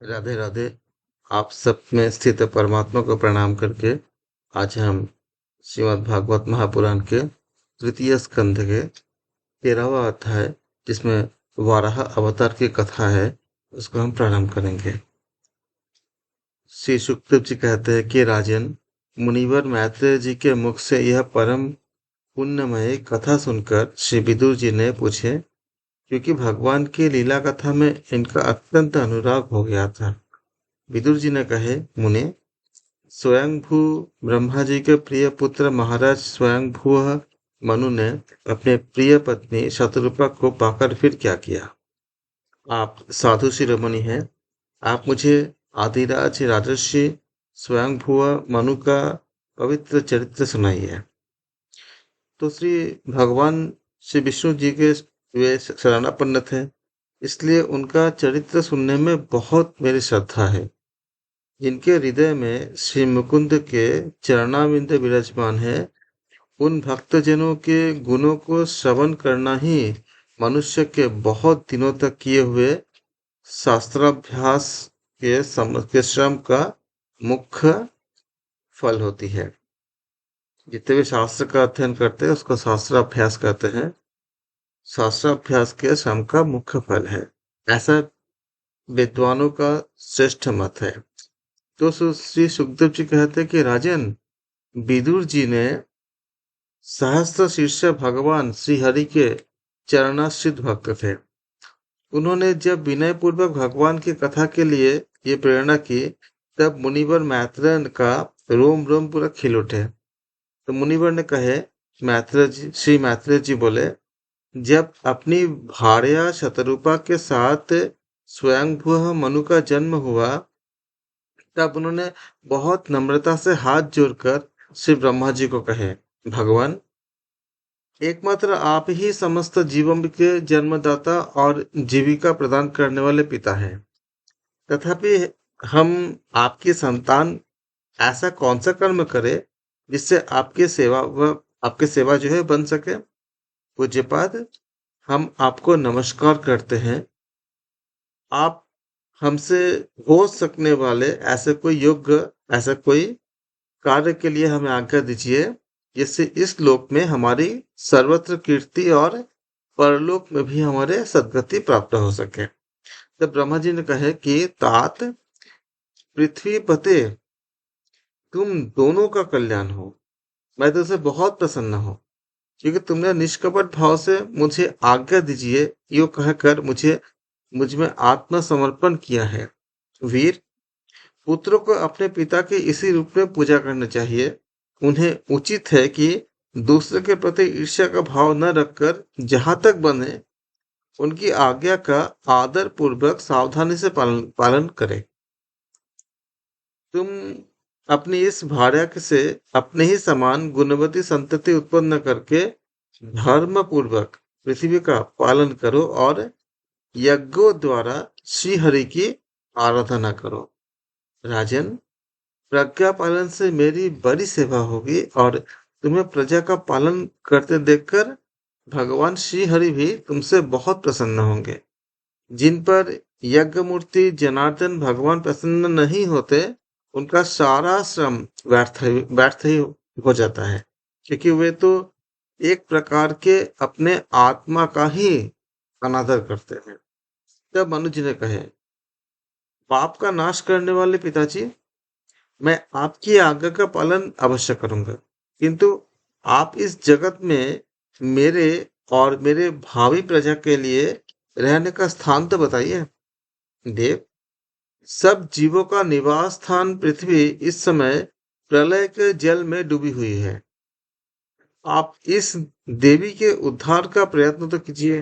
राधे राधे। आप सब में स्थित परमात्मा को प्रणाम करके आज हम श्रीमद् भागवत महापुराण के तृतीय स्कंध के 13वां अध्याय, जिसमें वाराह अवतार की कथा है, उसको हम प्रारंभ करेंगे। श्री सुखदेव जी कहते हैं कि राजन, मुनिवर मैत्रेय जी के मुख से यह परम पुण्यमय कथा सुनकर श्री विदुर जी ने पूछे, क्योंकि भगवान की लीला कथा में इनका अत्यंत अनुराग हो गया था। विदुर जी ने कहे, मुने, स्वयंभू ब्रह्मा जी के प्रिय पुत्र महाराज स्वयंभू मनु ने अपने प्रिय पत्नी शतरूपा को पाकर फिर क्या किया? आप साधु शिरोमणि हैं। आप मुझे आदिराज राजर्षि स्वयंभू मनु का पवित्र चरित्र सुनाइए। तो श्री भगवान श्री विष्णु जी के वे शरणापन्न थे, इसलिए उनका चरित्र सुनने में बहुत मेरी श्रद्धा है। जिनके हृदय में श्री मुकुंद के चरणाविंद विराजमान है, उन भक्तजनों के गुणों को श्रवण करना ही मनुष्य के बहुत दिनों तक किए हुए शास्त्राभ्यास के श्रम का मुख्य फल होती है। जितने भी शास्त्र का अध्ययन करते हैं उसको शास्त्राभ्यास कहते हैं। शास्त्राभ्यास के श्रम का मुख्य फल है, ऐसा विद्वानों का श्रेष्ठ मत है। तो श्री सुखदेव जी कहते हैं कि राजन, विदुर जी ने सहस्त्र शीर्ष भगवान श्री हरि के चरणाश्रित भक्त थे। उन्होंने जब विनय पूर्वक भगवान की कथा के लिए ये प्रेरणा की, तब मुनिवर मैत्रेय का रोम रोम पूरा खिल उठे। तो मुनिवर ने कहे, श्री मैत्रेय जी बोले, जब अपनी भार्या शतरूपा के साथ स्वयंभू मनु का जन्म हुआ, तब उन्होंने बहुत नम्रता से हाथ जोड़कर श्री ब्रह्मा जी को कहे, भगवान, एकमात्र आप ही समस्त जीवों के जन्मदाता और जीविका प्रदान करने वाले पिता हैं। तथापि हम आपकी संतान ऐसा कौन सा कर्म करे जिससे आपकी सेवा जो है बन सके। पूज्यपाद, हम आपको नमस्कार करते हैं। आप हमसे हो सकने वाले ऐसा कोई कार्य के लिए हमें आज्ञा दीजिए, जिससे इस लोक में हमारी सर्वत्र कीर्ति और परलोक में भी हमारे सद्गति प्राप्त हो सके। तब ब्रह्मा जी ने कहे कि तात, पृथ्वी पते, तुम दोनों का कल्याण हो। मैं तुमसे बहुत प्रसन्न हूँ, क्योंकि तुमने निष्कपट भाव से मुझे आज्ञा दीजिए यो कहकर मुझ में आत्मसमर्पण किया है। वीर, पुत्रों को अपने पिता के इसी रूप में पूजा करना चाहिए। उन्हें उचित है कि दूसरे के प्रति ईर्ष्या का भाव न रखकर जहां तक बने उनकी आज्ञा का आदर पूर्वक सावधानी से पालन करें। तुम अपनी इस भार्या से अपने ही समान गुणवती संतति उत्पन्न करके धर्म पूर्वक पृथ्वी का पालन करो और यज्ञों द्वारा श्री हरि की आराधना करो। राजन, प्रज्ञा पालन से मेरी बड़ी सेवा होगी और तुम्हें प्रजा का पालन करते देखकर भगवान श्री हरि भी तुमसे बहुत प्रसन्न होंगे। जिन पर यज्ञ मूर्ति जनार्दन भगवान प्रसन्न नहीं होते, उनका सारा श्रम व्यर्थ ही हो जाता है, क्योंकि वे तो एक प्रकार के अपने आत्मा का ही अनादर करते हैं। तब मनु जी ने कहे, पाप का नाश करने वाले पिताजी, मैं आपकी आज्ञा का पालन अवश्य करूंगा, किंतु आप इस जगत में मेरे और मेरे भावी प्रजा के लिए रहने का स्थान तो बताइए। देव, सब जीवों का निवास स्थान पृथ्वी इस समय प्रलय के जल में डूबी हुई है। आप इस देवी के उद्धार का प्रयत्न तो कीजिए।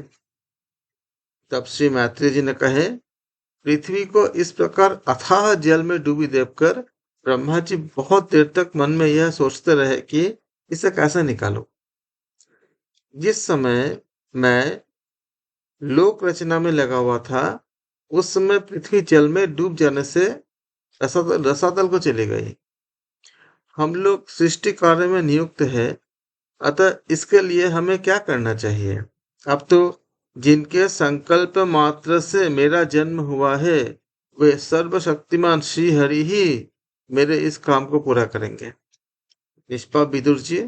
तब श्री मैत्रेय जी ने कहे, पृथ्वी को इस प्रकार अथाह जल में डूबी देखकर ब्रह्मा जी बहुत देर तक मन में यह सोचते रहे कि इसे कैसे निकालो। जिस समय मैं लोक रचना में लगा हुआ था, उस समय पृथ्वी जल में डूब जाने से रसातल को चली गई। हम लोग सृष्टि कार्य में नियुक्त है, अतः इसके लिए हमें क्या करना चाहिए? अब तो जिनके संकल्प मात्र से मेरा जन्म हुआ है, वे सर्वशक्तिमान श्री हरि ही मेरे इस काम को पूरा करेंगे। निष्पाप विदुर जी,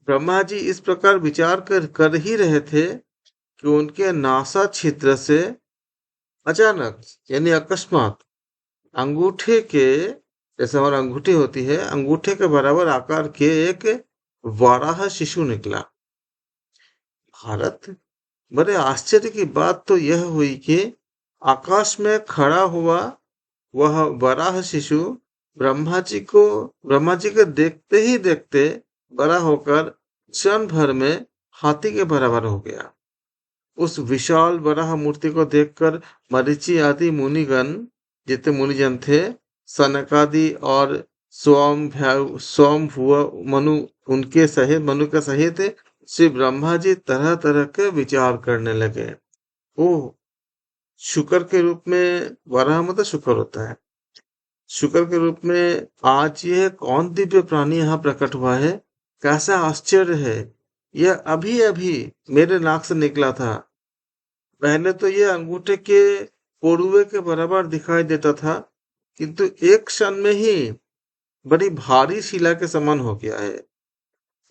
ब्रह्मा जी इस प्रकार विचार कर ही रहे थे कि उनके नासा छिद्र से अचानक यानी अकस्मात अंगूठे के, जैसे हमारी अंगूठी होती है, अंगूठे के बराबर आकार के एक वाराह शिशु निकला। भारत, बड़े आश्चर्य की बात तो यह हुई कि आकाश में खड़ा हुआ वह वराह शिशु ब्रह्मा जी को देखते ही देखते बड़ा होकर क्षण भर में हाथी के बराबर हो गया। उस विशाल वराह मूर्ति को देखकर मरीचि आदि मुनिगण, जितने मुनिजन थे, सनकादि और स्वयंभुव मनु, उनके सहित मनु के सहित श्री ब्रह्मा जी तरह तरह के विचार करने लगे। ओह, शुकर के रूप में, वराह मतलब शुकर होता है, शुकर के रूप में आज यह कौन दिव्य प्राणी यहाँ प्रकट हुआ है? कैसा आश्चर्य है! यह अभी अभी मेरे नाक से निकला था। पहले तो यह अंगूठे के पोड़ुए के बराबर दिखाई देता था, किंतु एक क्षण में ही बड़ी भारी शिला के समान हो गया है।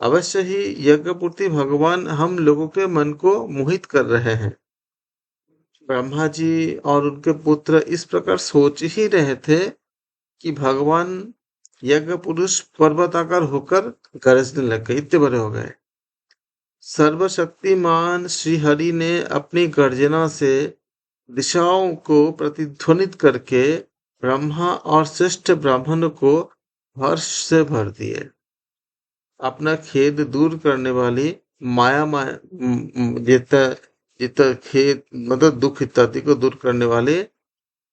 अवश्य ही यज्ञपूर्ति भगवान हम लोगों के मन को मोहित कर रहे हैं। ब्रह्मा जी और उनके पुत्र इस प्रकार सोच ही रहे थे कि भगवान यज्ञ पुरुष पर्वताकार होकर गरजने लग गए, इतने बड़े हो गए। सर्वशक्तिमान श्री हरि ने अपनी गर्जना से दिशाओं को प्रतिध्वनित करके ब्रह्मा और श्रेष्ठ ब्राह्मण को हर्ष से भर दिए। अपना खेद दूर करने वाली जितना जितना खेद मतलब दुख इत्यादि को दूर करने वाले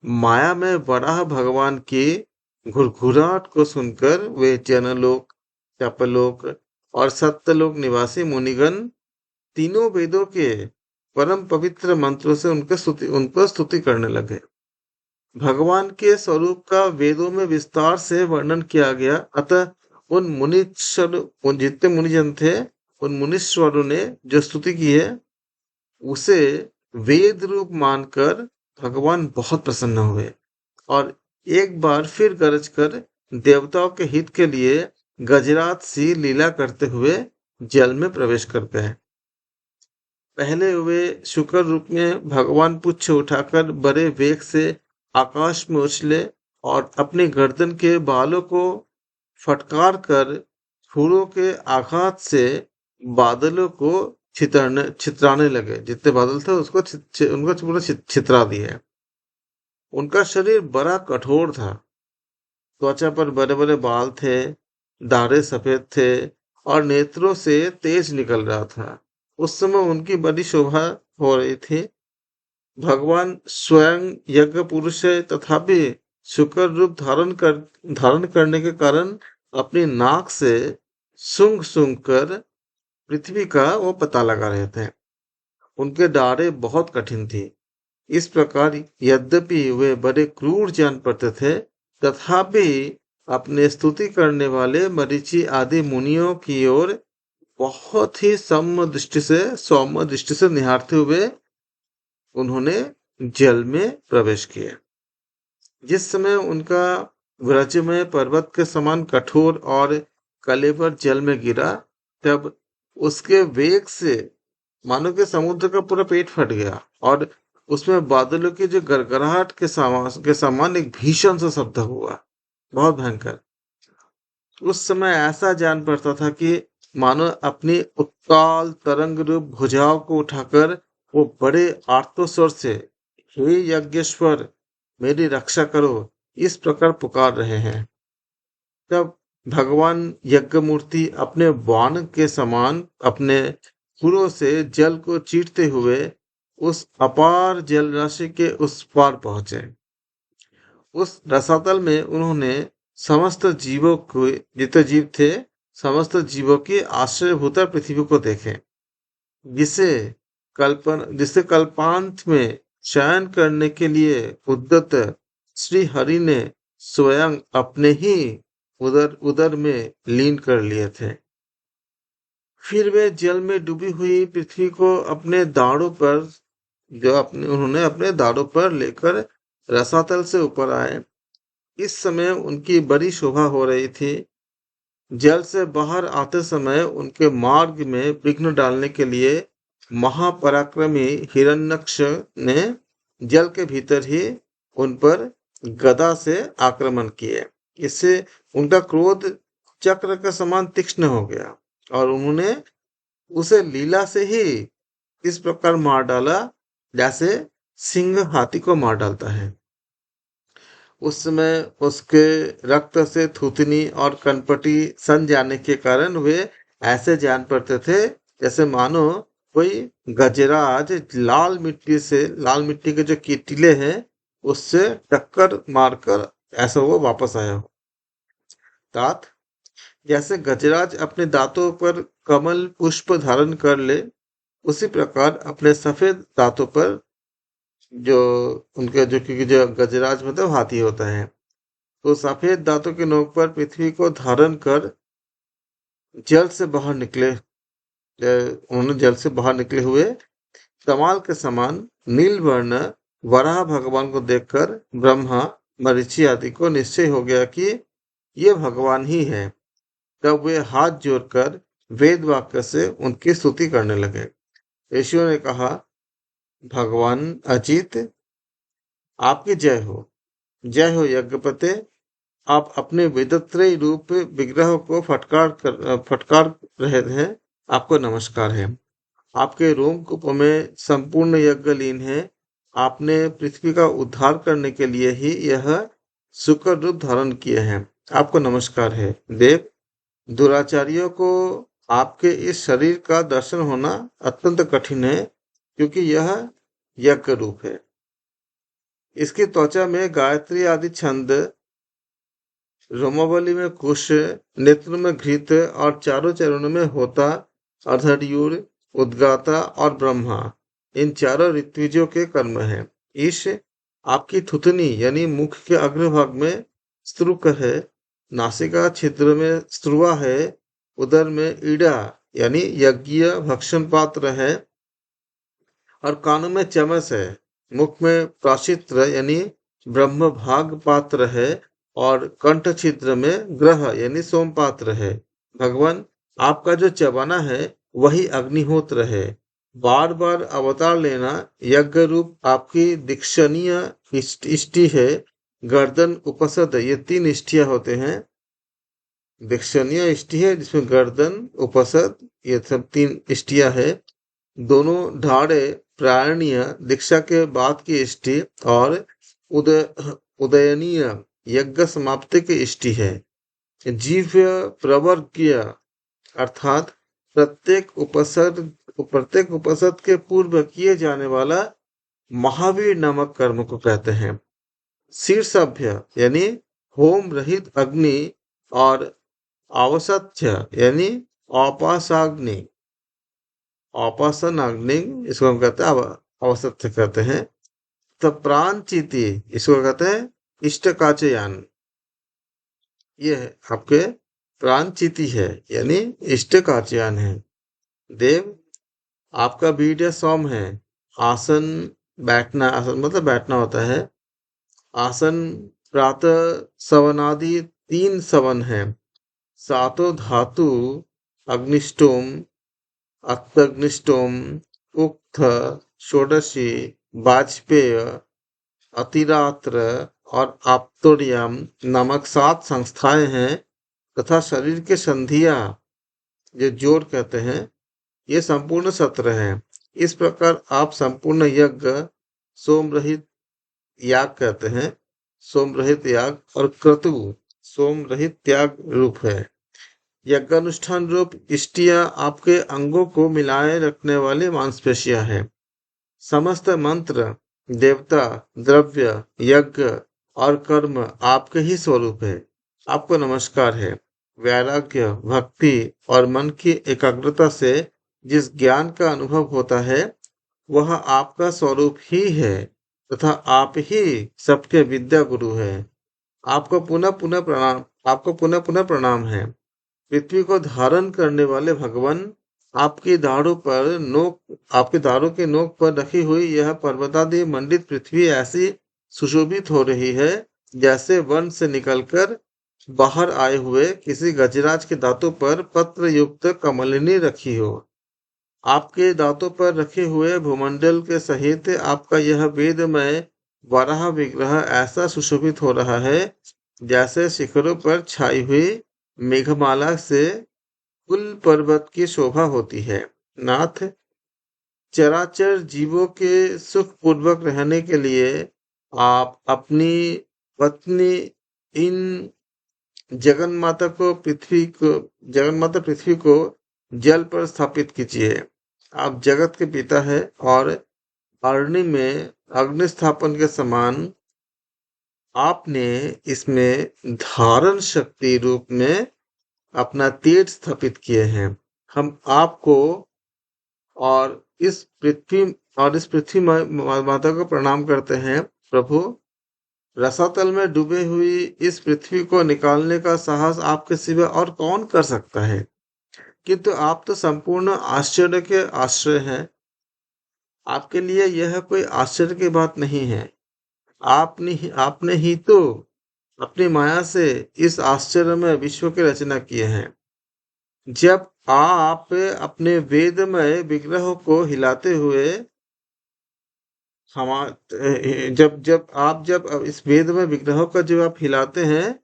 माया में वराह भगवान की घुरघुराहट को सुनकर वे जनलोक, तपलोक और सत्यलोक निवासी मुनिगण तीनों वेदों के परम पवित्र मंत्रों से उनको स्तुति करने लगे। भगवान के स्वरूप का वेदों में विस्तार से वर्णन किया गया। अतः उन जितने मुनिजन थे, उन मुनीश्वरों ने जो स्तुति की है उसे वेद रूप मानकर भगवान बहुत प्रसन्न हुए और एक बार फिर गरज कर देवताओं के हित के लिए गजरात सी लीला करते हुए जल में प्रवेश कर गए। पहले वे शुक्र रूप में भगवान पुच्छ उठाकर बड़े वेग से आकाश में उछले और अपनी गर्दन के बालों को फटकार कर फूलों के आघात से बादलों को छितराने लगे। जितने बादल थे उसको उनको पूरा छितरा दिए। उनका शरीर बड़ा कठोर था, त्वचा पर बड़े बड़े बाल थे, दाढ़ें सफेद थे और नेत्रों से तेज निकल रहा था। उस समय उनकी बड़ी शोभा हो रही थी। भगवान स्वयं यज्ञ पुरुष है, तथापि शुक्र रूप धारण करने के कारण अपनी नाक से सूंघ सूंघ कर पृथ्वी का वो पता लगा रहे थे। उनके डाढ़ें बहुत कठिन थी। इस प्रकार यद्यपि वे बड़े क्रूर जान पड़ते थे, तथापि अपने स्तुति करने वाले मरीचि आदि मुनियों की ओर बहुत ही सौम्य दृष्टि से निहारते हुए उन्होंने जल में प्रवेश किया। जिस समय उनका व्रजमय पर्वत के समान कठोर और कलेवर जल में गिरा, तब उसके वेग से मानो कि समुद्र का पूरा पेट फट गया और उसमें बादलों की जो गड़गड़ाहट के समान एक भीषण सा शब्द हुआ, बहुत भयंकर। उस समय ऐसा जान पड़ता था कि मानो अपनी उत्ताल तरंग रूप भुजाओं को उठाकर वो बड़े आर्तस्वर से, हे यज्ञेश्वर मेरी रक्षा करो, इस प्रकार पुकार रहे हैं। तब भगवान यज्ञ मूर्ति अपने बाण के समान अपने फुरों से जल को चीरते हुए उस अपार जल राशि के उस पार पहुंचे। उस रसातल में उन्होंने समस्त जीवों को, जितने जीव थे, समस्त जीवों की आश्रयभूता पृथ्वी को देखे, जिसे कल्पांत में शयन करने के लिए उद्यत श्री हरि ने स्वयं अपने ही उदर में लीन कर लिए थे। फिर वे जल में डूबी हुई पृथ्वी को उन्होंने अपने दाढ़ों पर लेकर रसातल से ऊपर आए। इस समय उनकी बड़ी शोभा हो रही थी। जल से बाहर आते समय उनके मार्ग में विघ्न डालने के लिए महापराक्रमी हिरण्यक्ष ने जल के भीतर ही उन पर गदा से आक्रमण किए। इससे उनका क्रोध चक्र के समान तीक्ष्ण हो गया और उन्होंने उसे लीला से ही इस प्रकार मार डाला जैसे सिंह हाथी को मार डालता है। उस समय उसके रक्त से थूथनी और कनपटी सन जाने के कारण वे ऐसे जान पड़ते थे जैसे मानो कोई गजराज लाल मिट्टी के जो टीले हैं उससे टक्कर मारकर ऐसा वो वापस आया हो। तात जैसे गजराज अपने दांतों पर कमल पुष्प धारण कर ले, उसी प्रकार अपने सफेद दांतों पर जो उनके जो क्योंकि जो गजराज मतलब हाथी होता है, तो सफेद दांतों के नोक पर पृथ्वी को धारण कर जल से बाहर निकले। उन्होंने जल से बाहर निकले हुए कमाल के समान नील वर्ण वराह भगवान को देखकर ब्रह्मा मरीचि आदि को निश्चय हो गया कि ये भगवान ही है। तब वे हाथ जोड़कर वेद वाक्य से उनकी स्तुति करने लगे। ऋषियों ने कहा, भगवान अजित आपकी जय हो यज्ञपते। आप अपने वेदत्रय रूप विग्रह को फटकार रहे हैं। आपको नमस्कार है। आपके रोमकूप में संपूर्ण यज्ञ लीन है। आपने पृथ्वी का उद्धार करने के लिए ही यह शुक्र रूप धारण किए हैं। आपको नमस्कार है। देव, दुराचारियों को आपके इस शरीर का दर्शन होना अत्यंत कठिन है, क्योंकि यह यज्ञ रूप है। इसकी त्वचा में गायत्री आदि छंद, रोमावली में कुश, नेत्र में घृत और चारों चरणों में होता, अर्धड्यूर, उद्गाता और ब्रह्मा, इन चारों ऋत्विजों के कर्म हैं। ईश आपकी थुथनी यानी मुख के अग्रभाग में स्त्रुक है, नासिका छिद्र में स्त्रुवा है, उदर में ईड़ा यानी यज्ञीय भक्षण पात्र है और कानों में चमस है। मुख में प्राशित्र यानी ब्रह्म भाग पात्र है और कंठ छिद्र में ग्रह यानी सोम पात्र है। भगवान, आपका जो चबाना है वही अग्निहोत्र है। बार बार अवतार लेना यज्ञ रूप आपकी दीक्षणीय इष्टि है। गर्दन उपसद ये 3 इष्टियां होते हैं। दीक्षणीय इष्टि है जिसमें गर्दन उपसद ये सब 3 इष्टियां है। दोनों ढाड़े प्राणीय दीक्षा के बाद की इष्टि और उदयनीय यज्ञ समाप्ति की इष्टि है। जीव्य प्रवर्ग्य अर्थात प्रत्येक उपसद के पूर्व किए जाने वाला महावीर नामक कर्म को कहते हैं। शीर्षभ्य यानी होम रहित अग्नि और अवसथ्य यानी औपासाग्नि, औपासन अग्नि इसको हम कहते हैं अवसथ्य कहते हैं। तब प्राणचिति इसको कहते हैं इष्टकाचयान, ये आपके प्राणचिति है यानी इष्टकाचयान है। देव, आपका वीर्य सौम है। आसन आसन मतलब बैठना होता है। आसन प्रातः सवनादि 3 सवन है। सातों धातु अग्निष्टोम, अग्निष्टोम, उक्थ, षोडशी, वाजपेय, अतिरात्र और आप्तोरियम नामक 7 संस्थाएं हैं तथा शरीर के संधियां जो जोड़ कहते हैं, ये संपूर्ण सत्र है। इस प्रकार आप संपूर्ण यज्ञ सोम रहित याग कहते हैं। सोम रहित याग और क्रतु सोम रहित त्याग रूप है। यज्ञानुष्ठान रूप इष्टियां आपके अंगों को मिलाए रखने वाली मांसपेशियां हैं। समस्त मंत्र, देवता, द्रव्य, यज्ञ और कर्म आपके ही स्वरूप है। आपको नमस्कार है। वैराग्य, भक्ति और मन की एकाग्रता से जिस ज्ञान का अनुभव होता है वह आपका स्वरूप ही है तथा आप ही सबके विद्या गुरु है। आपको पुनः पुनः प्रणाम है। पृथ्वी को धारण करने वाले भगवान, आपकी दाढ़ों के नोक पर रखी हुई यह पर्वतादि मंडित पृथ्वी ऐसी सुशोभित हो रही है, जैसे वन से निकलकर बाहर आए हुए किसी गजराज के दांतों पर पत्र युक्त कमलिनी रखी हो। आपके दांतों पर रखे हुए भूमंडल के सहित आपका यह वेदमय वराह विग्रह ऐसा सुशोभित हो रहा है, जैसे शिखरों पर छाई हुई मेघमाला से कुल पर्वत की शोभा होती है। नाथ, चराचर जीवों के सुख पूर्वक रहने के लिए आप अपनी पत्नी इन जगन्माता पृथ्वी को जल पर स्थापित कीजिए। आप जगत के पिता है और अरणी में अग्नि स्थापन के समान आपने इसमें धारण शक्ति रूप में अपना तेज स्थापित किए हैं। हम आपको और इस पृथ्वी माता को प्रणाम करते हैं। प्रभु, रसातल में डूबे हुई इस पृथ्वी को निकालने का साहस आपके सिवा और कौन कर सकता है? किंतु आप तो संपूर्ण आश्चर्य के आश्रय हैं। आपके लिए यह कोई आश्चर्य की बात नहीं है। आपने ही तो अपनी माया से इस आश्चर्य में विश्व की रचना किए हैं। जब आप अपने वेदमय विग्रह को हिलाते हुए जब इस वेदमय विग्रह का जब आप हिलाते हैं,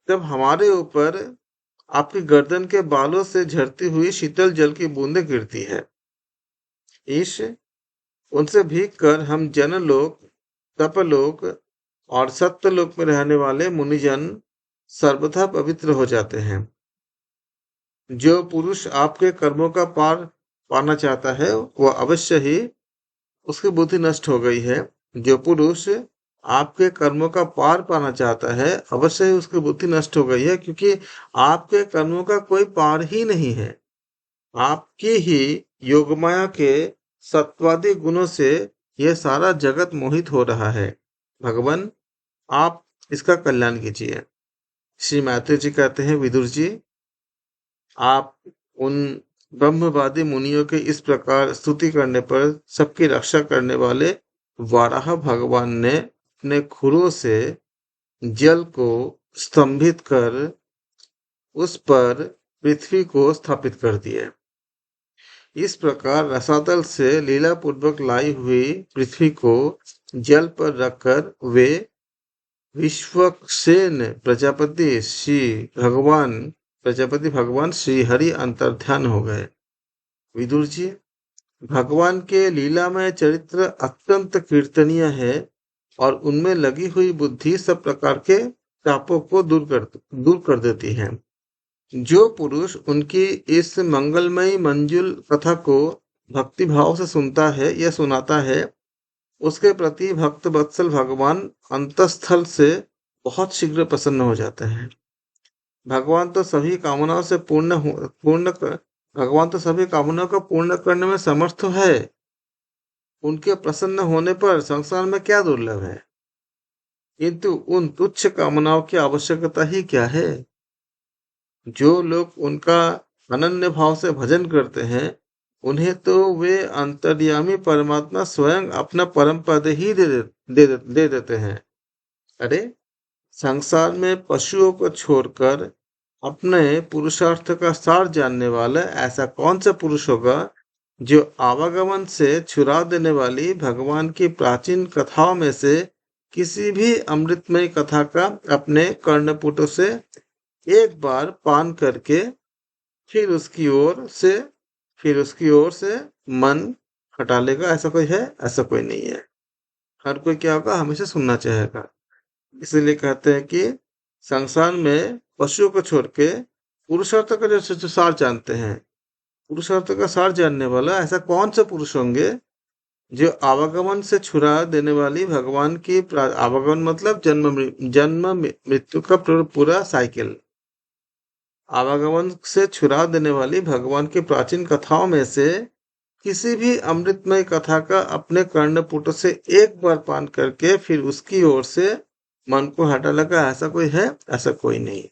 तब हमारे ऊपर आपकी गर्दन के बालों से झरती हुई शीतल जल की बूंदें गिरती है। ईश, उनसे भीग कर हम जनलोक, तपलोक और सत्यलोक में रहने वाले मुनिजन सर्वथा पवित्र हो जाते हैं। जो पुरुष आपके कर्मों का पार पाना चाहता है, वह अवश्य ही उसकी बुद्धि नष्ट हो गई है। जो पुरुष आपके कर्मों का पार पाना चाहता है, अवश्य ही उसकी बुद्धि नष्ट हो गई है, क्योंकि आपके कर्मों का कोई पार ही नहीं है। आपकी ही योगमाया के सत्वादी गुणों से यह सारा जगत मोहित हो रहा है। भगवान, आप इसका कल्याण कीजिए। श्री मैत्री जी कहते हैं, विदुर जी, आप उन ब्रह्मवादी मुनियों के इस प्रकार स्तुति करने पर सबकी रक्षा करने वाले वाराह भगवान ने अपने खुरों से जल को स्तंभित कर उस पर पृथ्वी को स्थापित कर दिए। इस प्रकार रसातल से लीला पूर्वक लाई हुई पृथ्वी को जल पर रखकर वे विश्वक्सेन प्रजापति भगवान श्री हरि अंतर्ध्यान हो गए। विदुर जी, भगवान के लीलामय चरित्र अत्यंत कीर्तनीय है और उनमें लगी हुई बुद्धि सब प्रकार के तापों को दूर कर देती है। जो पुरुष उनकी इस मंगलमयी मंजुल कथा को भक्ति भाव से सुनता है या सुनाता है, उसके प्रति भक्त वत्सल भगवान अंतस्थल से बहुत शीघ्र प्रसन्न हो जाते हैं। भगवान तो सभी कामनाओं को पूर्ण करने में समर्थ है। उनके प्रसन्न होने पर संसार में क्या दुर्लभ है? किंतु उन तुच्छ कामनाओं की आवश्यकता ही क्या है? जो लोग उनका अनन्य भाव से भजन करते हैं, उन्हें तो वे अंतर्यामी परमात्मा स्वयं अपना परम पद ही दे देते हैं। अरे, संसार में पशुओं को छोड़कर अपने पुरुषार्थ का सार जानने वाला ऐसा कौन सा पुरुष होगा जो आवागमन से छुड़ा देने वाली भगवान की प्राचीन कथाओं में से किसी भी अमृतमय कथा का अपने कर्णपुटों से एक बार पान करके फिर उसकी ओर से मन हटा लेगा? ऐसा कोई है? ऐसा कोई नहीं है। हर कोई क्या होगा? हमेशा सुनना चाहेगा। इसलिए कहते हैं कि संसार में पशुओं को छोड़ के पुरुषार्थ का जो सार जानते हैं, पुरुषार्थ का सार जानने वाला ऐसा कौन सा पुरुष होंगे जो आवागमन से छुड़ा देने वाली भगवान की आवागमन मतलब जन्म मृत्यु का पूरा साइकिल, आवागमन से छुड़ा देने वाली भगवान की प्राचीन कथाओं में से किसी भी अमृतमय कथा का अपने कर्णपुट से एक बार पान करके फिर उसकी ओर से मन को हटा लगा? ऐसा कोई है? ऐसा कोई नहीं।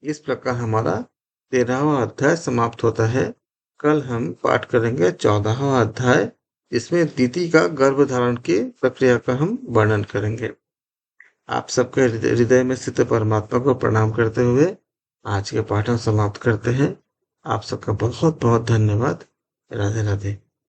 इस प्रकार हमारा 13वां अध्याय समाप्त होता है। कल हम पाठ करेंगे 14वां अध्याय इसमें दीति का गर्भ धारण की प्रक्रिया का हम वर्णन करेंगे। आप सबके हृदय में स्थित परमात्मा को प्रणाम करते हुए आज के पाठ हम समाप्त करते हैं। आप सबका बहुत बहुत धन्यवाद। राधे राधे।